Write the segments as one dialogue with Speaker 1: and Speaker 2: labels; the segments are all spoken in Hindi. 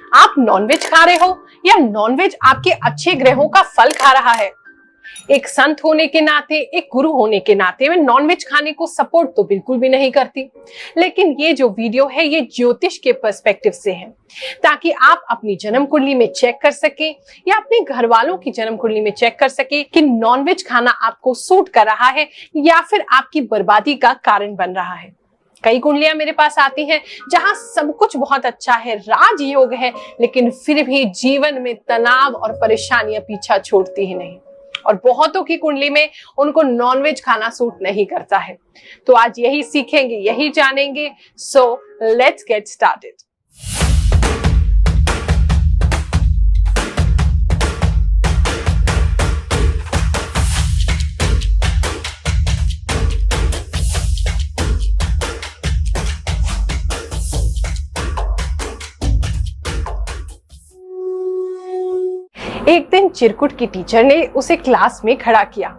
Speaker 1: आप नॉनवेज खा रहे हो या नॉनवेज आपके अच्छे ग्रहों का फल खा रहा है? एक संत होने के नाते, एक गुरु होने के नाते मैं नॉनवेज खाने को सपोर्ट तो बिल्कुल भी नहीं करती, लेकिन ये जो वीडियो है ये ज्योतिष के पर्सपेक्टिव से है, ताकि आप अपनी जन्म कुंडली में चेक कर सके या अपने घर वालों की जन्म कुंडली में चेक कर सके कि नॉनवेज खाना आपको सूट कर रहा है या फिर आपकी बर्बादी का कारण बन रहा है। कई कुंडलियां मेरे पास आती हैं जहां सब कुछ बहुत अच्छा है, राजयोग है, लेकिन फिर भी जीवन में तनाव और परेशानियां पीछा छोड़ती ही नहीं। और बहुतों की कुंडली में उनको नॉनवेज खाना सूट नहीं करता है। तो आज यही सीखेंगे, यही जानेंगे। So let's get started. एक दिन चिरकुट की टीचर ने उसे क्लास में खड़ा किया।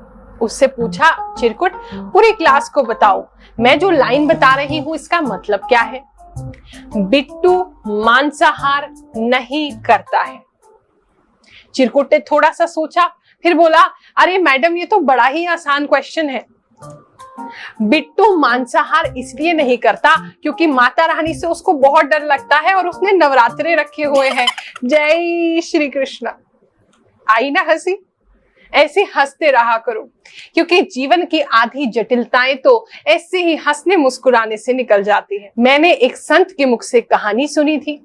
Speaker 1: उससे पूछा, चिरकुट पूरी क्लास को बताओ, मैं जो लाइन बता रही हूं इसका मतलब क्या है? बिट्टू मांसाहार नहीं करता है। चिरकुट ने थोड़ा सा सोचा, फिर बोला, अरे मैडम ये तो बड़ा ही आसान क्वेश्चन है। बिट्टू मांसाहार इसलिए नहीं करता क्योंकि माता रानी से उसको बहुत डर लगता है और उसने नवरात्रे रखे हुए हैं। जय श्री कृष्ण। आई ना हंसी? ऐसे हंसते रहा करो, क्योंकि जीवन की आधी जटिलताएं तो ऐसे ही हंसने मुस्कुराने से निकल जाती है। मैंने एक संत के मुख से कहानी सुनी थी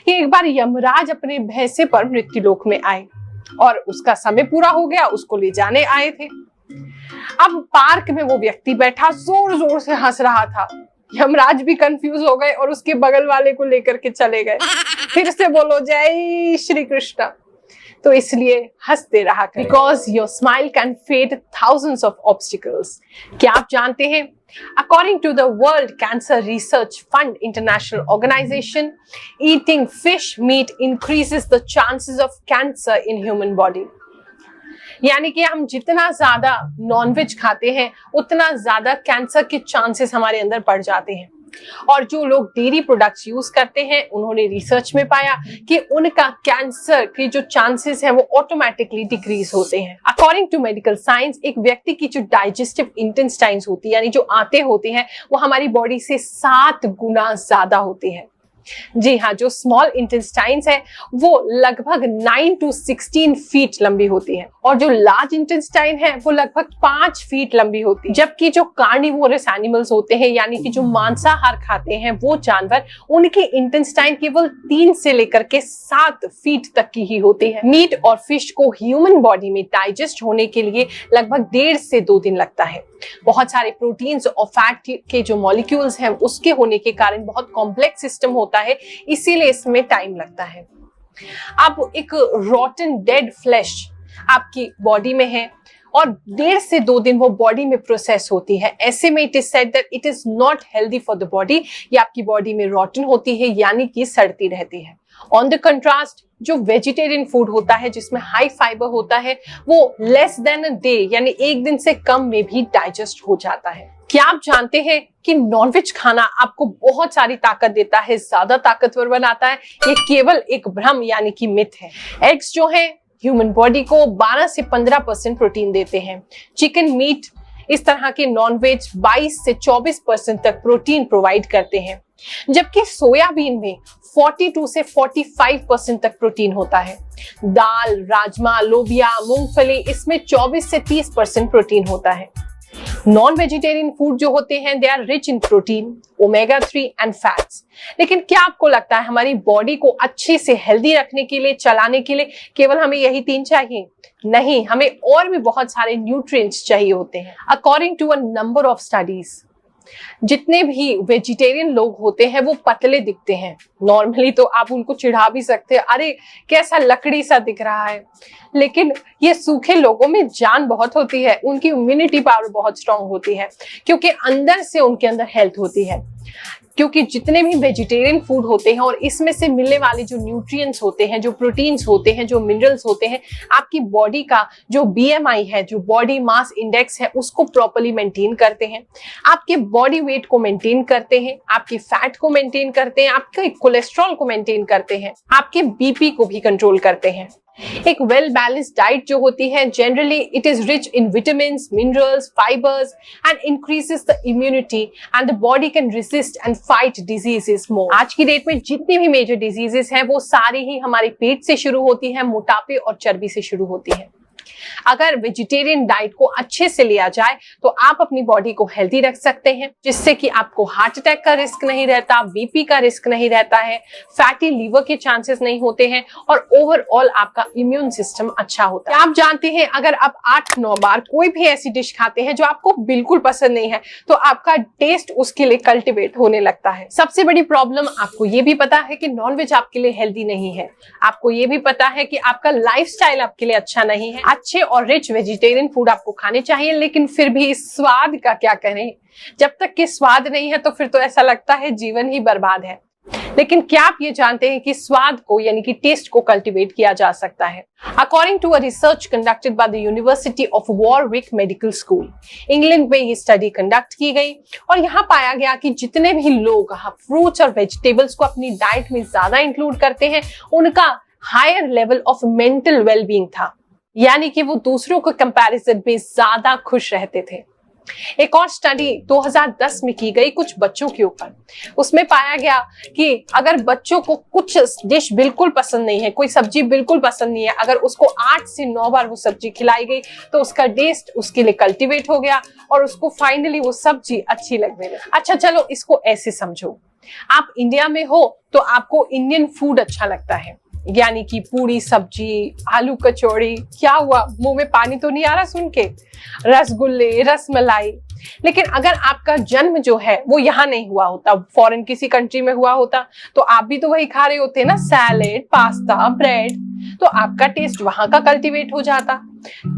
Speaker 1: कि एक बार यमराज अपने भैंसे पर मृत्युलोक में आए और उसका समय पूरा हो गया, उसको ले जाने आए थे। अब पार्क में वो व्यक्ति बैठा जोर जोर से हंस रहा था। यमराज भी कंफ्यूज हो गए और उसके बगल वाले को लेकर के चले गए। फिर से बोलो जय श्री कृष्ण। तो इसलिए हंसते रहा करें, because your smile can fade thousands of obstacles. क्या आप जानते हैं, according to the world cancer research fund international organisation, eating fish meat increases the chances of cancer in human body. यानी कि हम जितना ज्यादा नॉनवेज खाते हैं उतना ज्यादा कैंसर के चांसेस हमारे अंदर बढ़ जाते हैं। और जो लोग डेयरी प्रोडक्ट्स यूज करते हैं, उन्होंने रिसर्च में पाया कि उनका कैंसर के जो चांसेस हैं वो ऑटोमेटिकली डिक्रीज होते हैं। अकॉर्डिंग टू मेडिकल साइंस, एक व्यक्ति की जो डाइजेस्टिव इंटेस्टाइन्स होती है, यानी जो आंतें होती हैं, वो हमारी बॉडी से 7 गुना ज्यादा होती है। जी हाँ, जो स्मॉल इंटेस्टाइन्स है वो लगभग 9 to 16 फीट लंबी होती है और जो लार्ज इंटेस्टाइन है वो लगभग 5 फीट लंबी होती है। जबकि जो कार्निवोरस एनिमल्स होते हैं, यानी कि जो मांसाहार खाते हैं वो जानवर, उनकी इंटेस्टाइन केवल 3 से लेकर के 7 फीट तक की ही होती है। मीट और फिश को ह्यूमन बॉडी में डाइजेस्ट होने के लिए लगभग 1.5 से 2 दिन लगता है। बहुत सारे प्रोटीन्स और फैट के जो मॉलिक्यूल्स हैं उसके होने के कारण बहुत कॉम्प्लेक्स सिस्टम होता है, इसीलिए इसमें टाइम लगता है। अब एक रॉटन डेड फ्लैश आपकी बॉडी में है और 1.5 से 2 दिन वो बॉडी में प्रोसेस होती है। ऐसे में it is said that it is not healthy for the body. ये आपकी बॉडी में रॉटन होती है, यानी कि सड़ती रहती है। ऑन द कंट्रास्ट, जो वेजिटेरियन फूड होता है जिसमें हाई फाइबर होता है, वो लेस देन अ डे, यानी 1 दिन से कम में भी डाइजेस्ट हो जाता है। क्या आप जानते हैं कि नॉनवेज खाना आपको बहुत सारी ताकत देता है, ज्यादा ताकतवर बनाता है? ये केवल एक भ्रम यानी कि मिथ है। एग्स जो है ह्यूमन बॉडी को 12 से 15% प्रोटीन देते हैं। चिकन, मीट, इस तरह के नॉनवेज 22 से 24% तक प्रोटीन प्रोवाइड करते हैं, जबकि सोयाबीन में 42 से 45% तक प्रोटीन होता है। दाल, राजमा, लोबिया, मूंगफली, इसमें 24 से 30% प्रोटीन होता है। नॉन वेजिटेरियन फूड जो होते हैं, they are rich in protein, omega 3 and fats. लेकिन क्या आपको लगता है हमारी बॉडी को अच्छे से हेल्दी रखने के लिए, चलाने के लिए केवल हमें यही 3 चाहिए? नहीं, हमें और भी बहुत सारे न्यूट्रिएंट्स चाहिए होते हैं। According to a number of studies, जितने भी वेजिटेरियन लोग होते हैं वो पतले दिखते हैं। नॉर्मली तो आप उनको चिढ़ा भी सकते हैं, अरे कैसा लकड़ी सा दिख रहा है, लेकिन ये सूखे लोगों में जान बहुत होती है, उनकी इम्यूनिटी पावर बहुत स्ट्रांग होती है, क्योंकि अंदर से उनके अंदर हेल्थ होती है। क्योंकि जितने भी वेजिटेरियन फूड होते हैं और इसमें से मिलने वाले जो न्यूट्रिएंट्स होते हैं, जो प्रोटीन्स होते हैं, जो मिनरल्स होते हैं, आपकी बॉडी का जो बीएमआई है, जो बॉडी मास इंडेक्स है, उसको प्रॉपर्ली मेंटेन करते हैं, आपके बॉडी वेट को मेंटेन करते हैं, आपके फैट को मेंटेन करते हैं, आपके कोलेस्ट्रॉल को मेंटेन करते हैं, आपके बीपी को भी कंट्रोल करते हैं। एक वेल बैलेंस्ड डाइट जो होती है, generally it is rich in vitamin, minerals, fibres and increases the immunity and the body can resist and fight diseases more. आज की डेट में जितनी भी मेजर डिजीजेस हैं वो सारी ही हमारे पेट से शुरू होती है, मोटापे और चर्बी से शुरू होती है। अगर वेजिटेरियन डाइट को अच्छे से लिया जाए तो आप अपनी बॉडी को हेल्दी रख सकते हैं, जिससे कि आपको हार्ट अटैक का रिस्क नहीं रहता, बीपी का रिस्क नहीं रहता है, फैटी लीवर के चांसेस नहीं होते हैं और ओवरऑल आपका इम्यून सिस्टम अच्छा होता है। आप जानते हैं अगर आप 8-9 बार कोई भी ऐसी डिश खाते हैं जो आपको बिल्कुल पसंद नहीं है तो आपका टेस्ट उसके लिए कल्टिवेट होने लगता है। सबसे बड़ी प्रॉब्लम, आपको ये भी पता है कि नॉनवेज आपके लिए हेल्दी नहीं है, आपको ये भी पता है कि आपका लाइफस्टाइल आपके लिए अच्छा नहीं है। अच्छे और रिच वेजिटेरियन फूड आपको खाने चाहिए, लेकिन फिर भी स्वाद का क्या करें? जब तक कि स्वाद नहीं है तो फिर तो ऐसा लगता है जीवन ही बर्बाद है। लेकिन क्या आप ये जानते हैं कि स्वाद को यानी कि टेस्ट को कल्टीवेट किया जा सकता है? According to a research conducted by the university of Warwick medical school, England में ये स्टडी कंडक्ट की गई और यहाँ पाया गया कि जितने भी लोग फ्रूट्स और वेजिटेबल्स को अपनी डाइट में ज्यादा इंक्लूड करते हैं, उनका higher level of mental wellbeing था, यानी कि वो दूसरों के कंपैरिजन में ज्यादा खुश रहते थे। एक और स्टडी 2010 में की गई कुछ बच्चों के ऊपर, उसमें पाया गया कि अगर बच्चों को कुछ डिश बिल्कुल पसंद नहीं है, कोई सब्जी बिल्कुल पसंद नहीं है, अगर उसको 8 से 9 बार वो सब्जी खिलाई गई तो उसका टेस्ट उसके लिए कल्टीवेट हो गया और उसको फाइनली वो सब्जी अच्छी लगने लगी। अच्छा चलो इसको ऐसे समझो, आप इंडिया में हो तो आपको इंडियन फूड अच्छा लगता है, यानी कि पूरी सब्जी, आलू कचौड़ी, क्या हुआ मुंह में पानी तो नहीं आ रहा सुन के, रसगुल्ले, रसमलाई। लेकिन अगर आपका जन्म जो है वो यहाँ नहीं हुआ होता, फॉरेन किसी कंट्री में हुआ होता, तो आप भी तो वही खा रहे होते ना, सैलेड, पास्ता, ब्रेड, तो आपका टेस्ट वहां का कल्टीवेट हो जाता।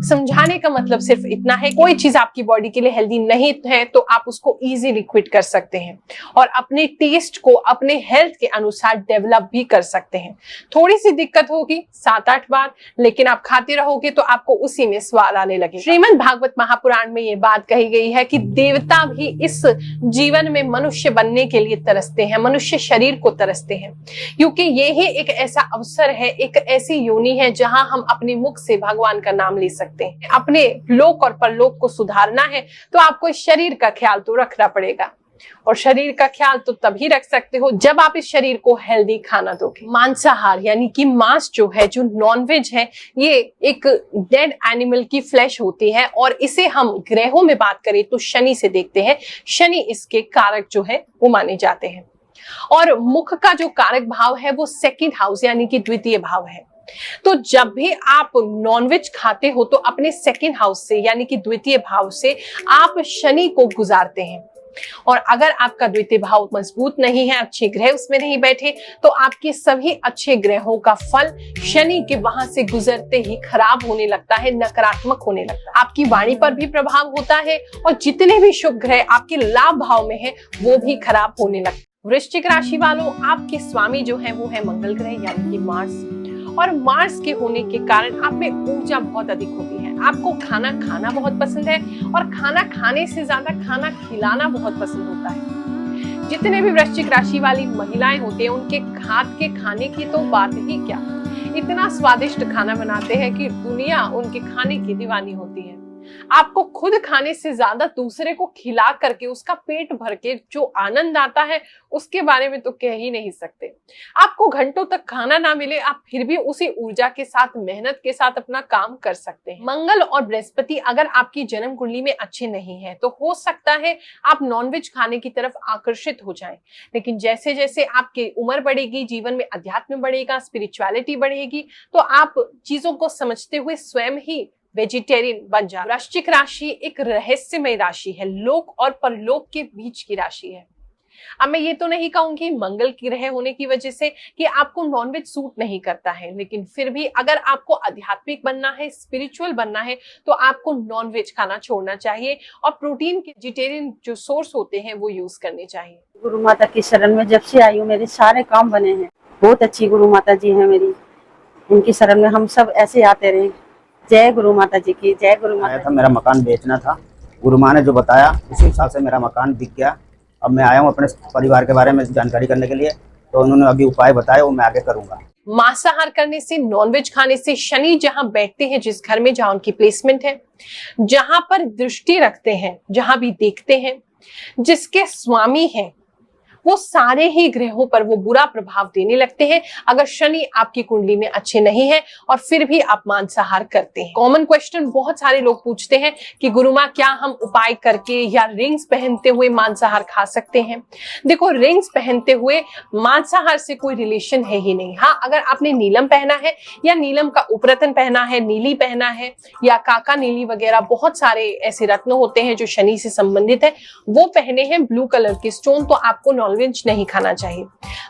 Speaker 1: समझाने का मतलब सिर्फ इतना है, कोई चीज आपकी बॉडी के लिए हेल्दी नहीं है तो आप उसको इजीली क्विट कर सकते हैं और अपने टेस्ट को अपने हेल्थ के अनुसार डेवलप भी कर सकते हैं। थोड़ी सी दिक्कत होगी 7-8 बार, लेकिन आप खाते रहोगे तो आपको उसी में स्वाद आने लगे। श्रीमद् भागवत महापुराण में ये बात कही गई है कि देवता भी इस जीवन में मनुष्य बनने के लिए तरसते हैं, मनुष्य शरीर को तरसते हैं, क्योंकि ये ही एक ऐसा अवसर है, एक ऐसी योनि है जहां हम अपने मुख से भगवान का नाम ले सकते हैं। अपने लोक और परलोक को सुधारना है तो आपको इस शरीर का ख्याल तो रखना पड़ेगा, और शरीर का ख्याल तो तभी रख सकते हो जब आप इस शरीर को हेल्दी खाना दोगे। मांसाहार यानी कि मांस जो है, जो नॉनवेज है, ये एक डेड एनिमल की फ्लैश होती है और इसे हम ग्रहों में बात करें तो शनि से देखते हैं। शनि इसके कारक जो है वो माने जाते हैं और मुख का जो कारक भाव है वो सेकंड हाउस यानी कि द्वितीय भाव है। तो जब भी आप नॉनवेज खाते हो तो अपने सेकंड हाउस से यानी कि द्वितीय भाव से आप शनि को गुजारते हैं, और अगर आपका द्वितीय भाव मजबूत नहीं है, अच्छे ग्रह उसमें नहीं बैठे, तो आपके सभी अच्छे ग्रहों का फल शनि के वहां से गुजरते ही खराब होने लगता है, नकारात्मक होने लगता है। आपकी वाणी पर भी प्रभाव होता है और जितने भी शुभ ग्रह आपके लाभ भाव में है वो भी खराब होने लगता है। वृश्चिक राशि वालों, आपके स्वामी जो है वो है मंगल ग्रह यानी कि मार्स, और मार्स के होने के कारण आप में ऊर्जा बहुत अधिक होती है। आपको खाना खाना बहुत पसंद है और खाना खाने से ज्यादा खाना खिलाना बहुत पसंद होता है। जितने भी वृश्चिक राशि वाली महिलाएं होती हैं उनके हाथ के खाने की तो बात ही क्या, इतना स्वादिष्ट खाना बनाते हैं कि दुनिया उनके खाने की दीवानी होती है। आपको खुद खाने से ज्यादा दूसरे को खिला करके उसका पेट भर के जो आनंद आता है उसके बारे में तो कह ही नहीं सकते। आपको घंटों तक खाना ना मिले, आप फिर भी उसी ऊर्जा के साथ, मेहनत के साथ अपना काम कर सकते हैं। मंगल और बृहस्पति अगर आपकी जन्म कुंडली में अच्छे नहीं है तो हो सकता है आप नॉनवेज खाने की तरफ आकर्षित हो जाएं, लेकिन जैसे जैसे आपकी उम्र बढ़ेगी, जीवन में अध्यात्म बढ़ेगा, स्पिरिचुअलिटी बढ़ेगी, तो आप चीजों को समझते हुए स्वयं ही वेजिटेरियन बन जा। वृश्चिक राशि एक रहस्यमय राशि है, लोक और परलोक के बीच की राशि है। अब मैं ये तो नहीं कहूंगी मंगल की ग्रह होने की वजह से कि आपको नॉनवेज सूट नहीं करता है, लेकिन फिर भी अगर आपको आध्यात्मिक बनना है, स्पिरिचुअल बनना है, तो आपको नॉनवेज खाना छोड़ना चाहिए और प्रोटीन के वेजिटेरियन जो सोर्स होते हैं वो यूज करने चाहिए।
Speaker 2: गुरु माता की शरण में जब से आई हूँ मेरे सारे काम बने हैं। बहुत अच्छी गुरु माता जी हैं मेरी, उनकी शरण में हम सब ऐसे आते रहे। जय गुरु माता जी की, जय गुरु माता।
Speaker 3: आया था, मेरा मकान बेचना था, गुरु माँ ने जो बताया उसी हिसाब से मेरा मकान बिक गया। अब मैं आया हूँ अपने परिवार के बारे में जानकारी करने के लिए, तो उन्होंने अभी उपाय बताया वो मैं आगे करूंगा।
Speaker 1: मांसाहार करने से, नॉनवेज खाने से शनि जहां बैठते हैं, जिस घर में, जहां उनकी प्लेसमेंट है, जहां पर दृष्टि रखते हैं, जहां भी देखते हैं, जिसके स्वामी हैं, वो सारे ही ग्रहों पर वो बुरा प्रभाव देने लगते हैं अगर शनि आपकी कुंडली में अच्छे नहीं है और फिर भी आप मांसाहार करते हैं। कॉमन क्वेश्चन बहुत सारे लोग पूछते हैं कि गुरु माँ क्या हम उपाय करके या रिंग्स पहनते हुए मांसाहार खा सकते हैं? देखो, रिंग्स पहनते हुए मांसाहार से कोई रिलेशन है ही नहीं। हाँ, अगर आपने नीलम पहना है या नीलम का उपरतन पहना है, नीली पहना है या काका नीली वगैरह, बहुत सारे ऐसे रत्न होते हैं जो शनि से संबंधित है, वो पहने हैं ब्लू कलर के स्टोन, तो आपको नॉनवेज नहीं खाना चाहिए।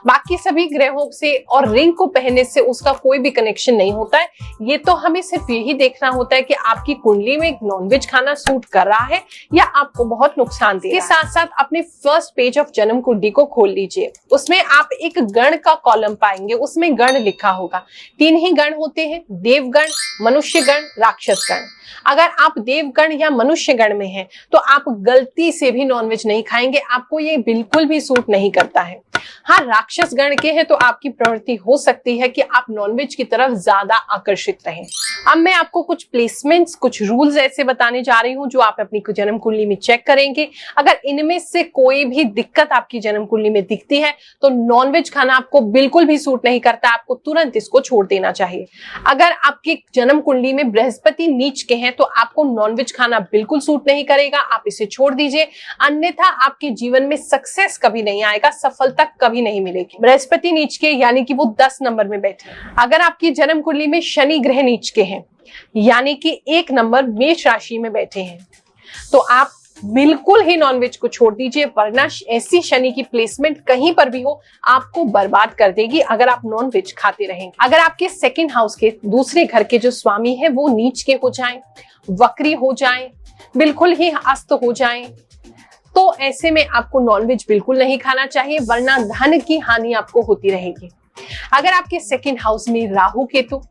Speaker 1: बाकी सभी ग्रहों से और रिंग को पहनने से उसका कोई भी कनेक्शन नहीं होता है। ये तो हमें सिर्फ यही देखना होता है कि आपकी कुंडली में नॉनवेज खाना सूट कर रहा है या आपको बहुत नुकसान दे रहा है। इसके साथ साथ अपने फर्स्ट पेज ऑफ जन्म कुंडली को खोल लीजिए, उसमें आप एक गण का कॉलम पाएंगे, उसमें गण लिखा होगा। 3 ही गण होते हैं, देवगण, मनुष्य गण, राक्षस गण। अगर आप देवगण या मनुष्य गण में हैं, तो आप गलती से भी नॉनवेज नहीं खाएंगे, आपको ये बिल्कुल भी सूट नहीं करता है। हाँ, राक्षस गण के हैं तो आपकी प्रवृत्ति हो सकती है कि आप नॉनवेज की तरफ ज्यादा आकर्षित रहें। अब मैं आपको कुछ प्लेसमेंट्स, कुछ रूल्स ऐसे बताने जा रही हूं जो आप अपनी जन्म कुंडली में चेक करेंगे। अगर इनमें से कोई भी दिक्कत आपकी जन्म कुंडली में दिखती है तो नॉनवेज खाना आपको बिल्कुल भी सूट नहीं करता, आपको तुरंत इसको छोड़ देना चाहिए। अगर आपकी जन्म कुंडली में बृहस्पति नीच के हैं तो आपको नॉनवेज खाना बिल्कुल सूट नहीं करेगा, आप इसे छोड़ दीजिए, अन्यथा आपके जीवन में सक्सेस कभी नहीं आएगा, सफलता कभी नहीं मिलेगी। बृहस्पति नीच के यानी कि वो 10 नंबर में बैठे। अगर आपकी जन्म कुंडली में शनि ग्रह नीच के हैं यानी कि 1 नंबर मेष राशि में बैठे हैं, तो आप बिल्कुल ही नॉनवेज को छोड़ दीजिए, वरना ऐसी शनि की प्लेसमेंट कहीं पर भी हो आपको बर्बाद कर देगी अगर आप नॉनवेज खाते रहेंगे। अगर आपके सेकंड हाउस के दूसरे घर के जो स्वामी है वो नीच के हो जाएं, वक्री हो जाएं, बिल्कुल ही अस्त हो जाएं, तो ऐसे में आपको नॉनवेज बिल्कुल नहीं खाना चाहिए, वरना धन की हानि आपको होती रहेगी। अगर आपके सेकंड हाउस में राहु केतु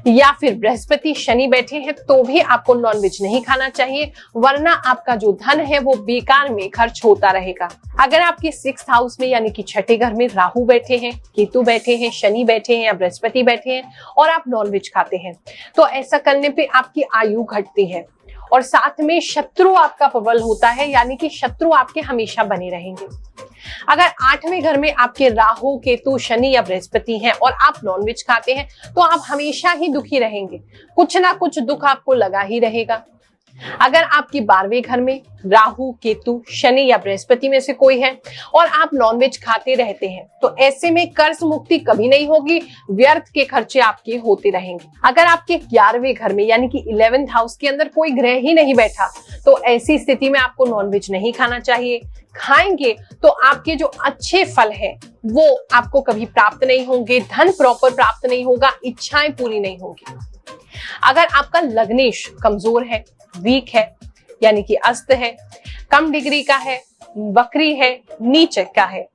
Speaker 1: या फिर बृहस्पति शनि बैठे हैं तो भी आपको नॉनवेज नहीं खाना चाहिए, वरना आपका जो धन है वो बेकार में खर्च होता रहेगा। अगर आपके 6th हाउस में यानी कि छठे घर में राहु बैठे हैं, केतु बैठे हैं, शनि बैठे हैं या बृहस्पति बैठे हैं और आप नॉनवेज खाते हैं, तो ऐसा करने पे आपकी आयु घटती है और साथ में शत्रु आपका प्रबल होता है, यानी कि शत्रु आपके हमेशा बने रहेंगे। अगर 8वें घर में आपके राहु, केतु, शनि या बृहस्पति हैं और आप नॉनवेज खाते हैं तो आप हमेशा ही दुखी रहेंगे, कुछ ना कुछ दुख आपको लगा ही रहेगा। अगर आपकी 12वें घर में राहु, केतु, शनि या बृहस्पति में से कोई है और आप नॉनवेज खाते रहते हैं तो ऐसे में कर्ज मुक्ति कभी नहीं होगी, व्यर्थ के खर्चे आपके होते रहेंगे। अगर आपके 11वें घर में यानी कि 11th हाउस के अंदर कोई ग्रह ही नहीं बैठा तो ऐसी स्थिति में आपको नॉनवेज नहीं खाना चाहिए। खाएंगे तो आपके जो अच्छे फल है वो आपको कभी प्राप्त नहीं होंगे, धन प्रॉपर प्राप्त नहीं होगा, इच्छाएं पूरी नहीं होगी। अगर आपका लग्नेश कमजोर है, वीक है यानी कि अस्त है, कम डिग्री का है, वक्री है, नीच का है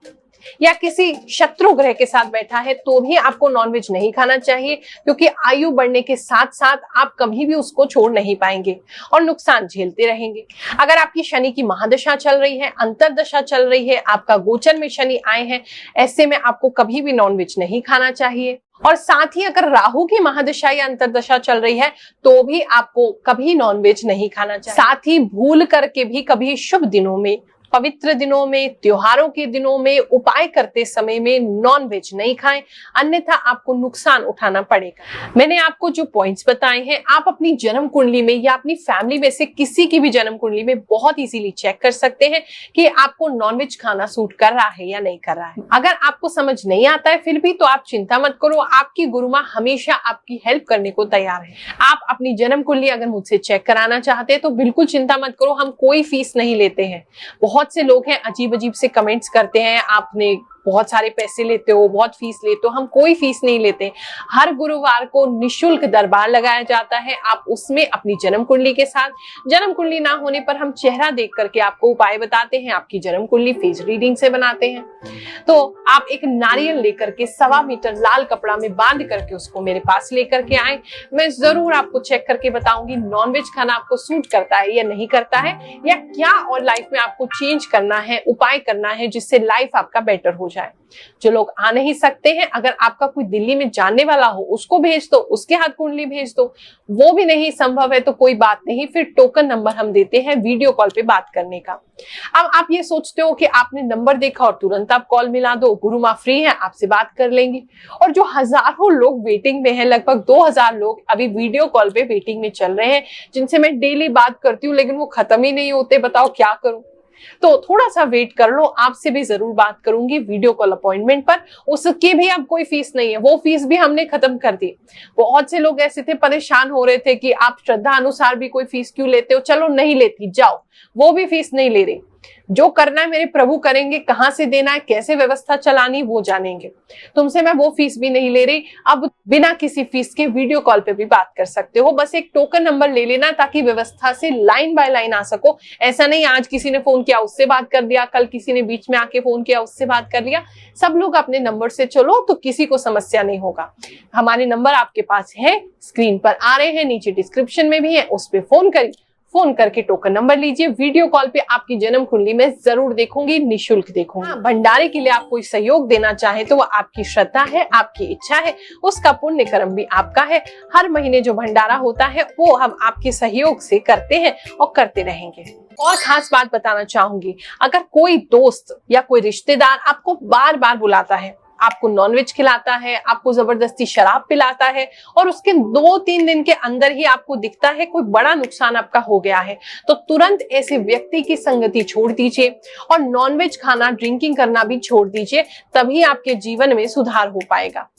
Speaker 1: या किसी शत्रु ग्रह के साथ बैठा है तो भी आपको नॉनवेज नहीं खाना चाहिए, क्योंकि आयु बढ़ने के साथ साथ आप कभी भी उसको छोड़ नहीं पाएंगे और नुकसान झेलते रहेंगे। अगर आपकी शनि की महादशा चल रही है, अंतरदशा चल रही है, आपका गोचर में शनि आए हैं, ऐसे में आपको कभी भी नॉनवेज नहीं खाना चाहिए। और साथ ही अगर राहु की महादशा या अंतरदशा चल रही है तो भी आपको कभी नॉनवेज नहीं खाना चाहिए। साथ ही भूल करके भी कभी शुभ दिनों में, पवित्र दिनों में, त्योहारों के दिनों में उपाय करते समय में नॉनवेज नहीं खाएं, अन्यथा आपको नुकसान उठाना पड़ेगा। मैंने आपको जो पॉइंट्स बताए हैं आप अपनी जन्म कुंडली में या अपनी फैमिली में से किसी की भी जन्म कुंडली में बहुत इजीली चेक कर सकते हैं कि आपको नॉनवेज खाना सूट कर रहा है या नहीं कर रहा है। अगर आपको समझ नहीं आता है फिर भी तो आप चिंता मत करो, आपकी गुरु माँ हमेशा आपकी हेल्प करने को तैयार है। आप अपनी जन्म कुंडली अगर मुझसे चेक कराना चाहते हैं तो बिल्कुल चिंता मत करो, हम कोई फीस नहीं लेते हैं। बहुत बहुत से लोग हैं अजीब अजीब से कमेंट्स करते हैं, आपने बहुत सारे पैसे लेते हो, बहुत फीस लेते हो। हम कोई फीस नहीं लेते। हर गुरुवार को निशुल्क दरबार लगाया जाता है। आप उसमें अपनी जन्म कुंडली के साथ, जन्म कुंडली ना होने पर हम चेहरा देख करके आपको उपाय बताते हैं, आपकी जन्म कुंडली फेस रीडिंग से बनाते हैं। तो आप एक नारियल लेकर के 1.25 मीटर लाल कपड़ा में बांध करके उसको मेरे पास लेकर के आए। मैं जरूर आपको चेक करके बताऊंगी नॉनवेज खाना आपको सूट करता है या नहीं करता है, या क्या और लाइफ में आपको चेंज करना है, उपाय करना है जिससे लाइफ आपका बेटर हो जाए। जो लोग आ नहीं सकते हैं, अगर आपका कोई दिल्ली में जानने वाला हो उसको भेज दो, उसके हाथ कुंडली भेज दो। वो भी नहीं संभव है तो कोई बात नहीं, फिर टोकन नंबर हम देते हैं वीडियो कॉल पे बात करने का। अब आप ये सोचते हो कि आपने नंबर देखा और तुरंत आप कॉल मिला दो, गुरु माँ फ्री है, आपसे बात कर लेंगी। और जो हजारों लोग वेटिंग में हैं, लगभग 2000 लोग अभी वीडियो कॉल पे वेटिंग में चल रहे हैं, जिनसे मैं डेली बात करती हूँ लेकिन वो खत्म ही नहीं होते। बताओ क्या करूं? तो थोड़ा सा वेट कर लो, आपसे भी जरूर बात करूंगी वीडियो कॉल अपॉइंटमेंट पर। उसकी भी अब कोई फीस नहीं है, वो फीस भी हमने खत्म कर दी। बहुत से लोग ऐसे थे, परेशान हो रहे थे कि आप श्रद्धा अनुसार भी कोई फीस क्यों लेते हो। चलो नहीं लेती, जाओ, वो भी फीस नहीं ले रही। जो करना है मेरे प्रभु करेंगे, कहां से देना है, कैसे व्यवस्था चलानी वो जानेंगे। तुमसे मैं वो फीस भी नहीं ले रही। अब बिना किसी फीस के वीडियो कॉल पे भी बात कर सकते हो। बस एक टोकन नंबर ले लेना ताकि व्यवस्था से लाइन बाय लाइन आ सको। ऐसा नहीं आज किसी ने फोन किया उससे बात कर दिया, कल किसी ने बीच में आके फोन किया उससे बात कर लिया। सब लोग अपने नंबर से चलो तो किसी को समस्या नहीं होगा। हमारे नंबर आपके पास है, स्क्रीन पर आ रहे हैं, नीचे डिस्क्रिप्शन में भी है, उस पर फोन करिए। फोन करके टोकन नंबर लीजिए। वीडियो कॉल पे आपकी जन्म कुंडली में जरूर देखूंगी, निशुल्क देखूंगी। भंडारे के लिए आप कोई सहयोग देना चाहे तो वो आपकी श्रद्धा है, आपकी इच्छा है, उसका पुण्य कर्म भी आपका है। हर महीने जो भंडारा होता है वो हम आपके सहयोग से करते हैं और करते रहेंगे। और खास बात बताना चाहूंगी, अगर कोई दोस्त या कोई रिश्तेदार आपको बार बार बुलाता है, आपको नॉनवेज खिलाता है, आपको जबरदस्ती शराब पिलाता है और उसके 2-3 दिन के अंदर ही आपको दिखता है कोई बड़ा नुकसान आपका हो गया है, तो तुरंत ऐसे व्यक्ति की संगति छोड़ दीजिए और नॉनवेज खाना, ड्रिंकिंग करना भी छोड़ दीजिए। तभी आपके जीवन में सुधार हो पाएगा।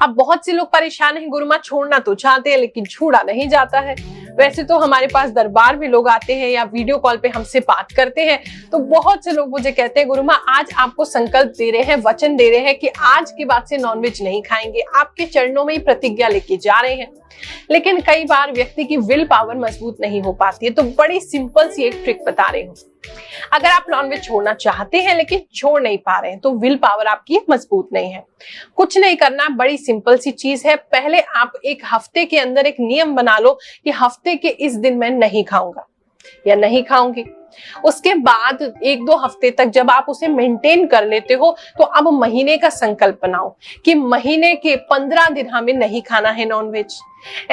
Speaker 1: अब बहुत से लोग परेशान हैं, गुरु माँ छोड़ना तो चाहते हैं लेकिन छोड़ा नहीं जाता है। वैसे तो हमारे पास दरबार में लोग आते हैं या वीडियो कॉल पे हमसे बात करते हैं, तो बहुत से लोग मुझे कहते हैं गुरु माँ आज आपको संकल्प दे रहे हैं, वचन दे रहे हैं कि आज के बाद से नॉनवेज नहीं खाएंगे, आपके चरणों में ही प्रतिज्ञा लेके जा रहे हैं। लेकिन कई बार व्यक्ति की विल पावर मजबूत नहीं हो पाती है, तो बड़ी सिंपल सी एक ट्रिक बता रही हूँ। अगर आप नॉनवेज छोड़ना चाहते हैं लेकिन छोड़ नहीं पा रहे हैं, तो विल पावर आपकी मजबूत नहीं है। कुछ नहीं करना, बड़ी सिंपल सी चीज है। पहले आप एक हफ्ते के अंदर एक नियम बना लो कि हफ्ते के इस दिन मैं नहीं खाऊंगा या नहीं खाऊंगी। उसके बाद 1-2 हफ्ते तक जब आप उसे मेंटेन कर लेते हो, तो अब महीने का संकल्प बनाओ कि महीने के 15 दिन हमें नहीं खाना है नॉनवेज।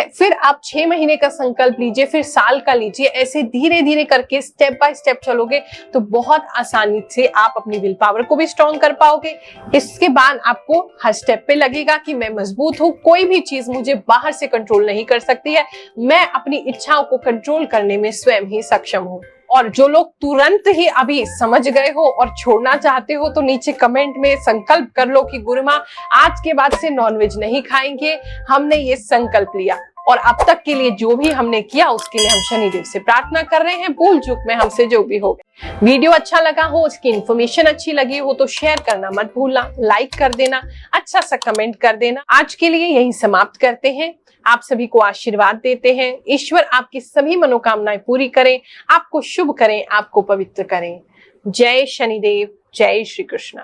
Speaker 1: फिर आप 6 महीने का संकल्प लीजिए, फिर साल का लीजिए। ऐसे धीरे धीरे करके स्टेप बाय स्टेप चलोगे तो बहुत आसानी से आप अपनी विल पावर को भी स्ट्रॉन्ग कर पाओगे। इसके बाद आपको हर स्टेप पे लगेगा कि मैं मजबूत हूँ, कोई भी चीज मुझे बाहर से कंट्रोल नहीं कर सकती है, मैं अपनी इच्छाओं को कंट्रोल करने में स्वयं ही सक्षम हूँ। और जो लोग तुरंत ही अभी समझ गए हो और छोड़ना चाहते हो, तो नीचे कमेंट में संकल्प कर लो कि गुरु माँ आज के बाद से नॉनवेज नहीं खाएंगे, हमने ये संकल्प लिया। और अब तक के लिए जो भी हमने किया उसके लिए हम शनिदेव से प्रार्थना कर रहे हैं, भूल चूक में हमसे जो भी हो गया। वीडियो अच्छा लगा हो, उसकी इन्फॉर्मेशन अच्छी लगी हो तो शेयर करना मत भूलना, लाइक कर देना, अच्छा सा कमेंट कर देना। आज के लिए यही समाप्त करते हैं। आप सभी को आशीर्वाद देते हैं। ईश्वर आपकी सभी मनोकामनाएं पूरी करें, आपको शुभ करें, आपको पवित्र करें। जय शनिदेव, जय श्री कृष्ण।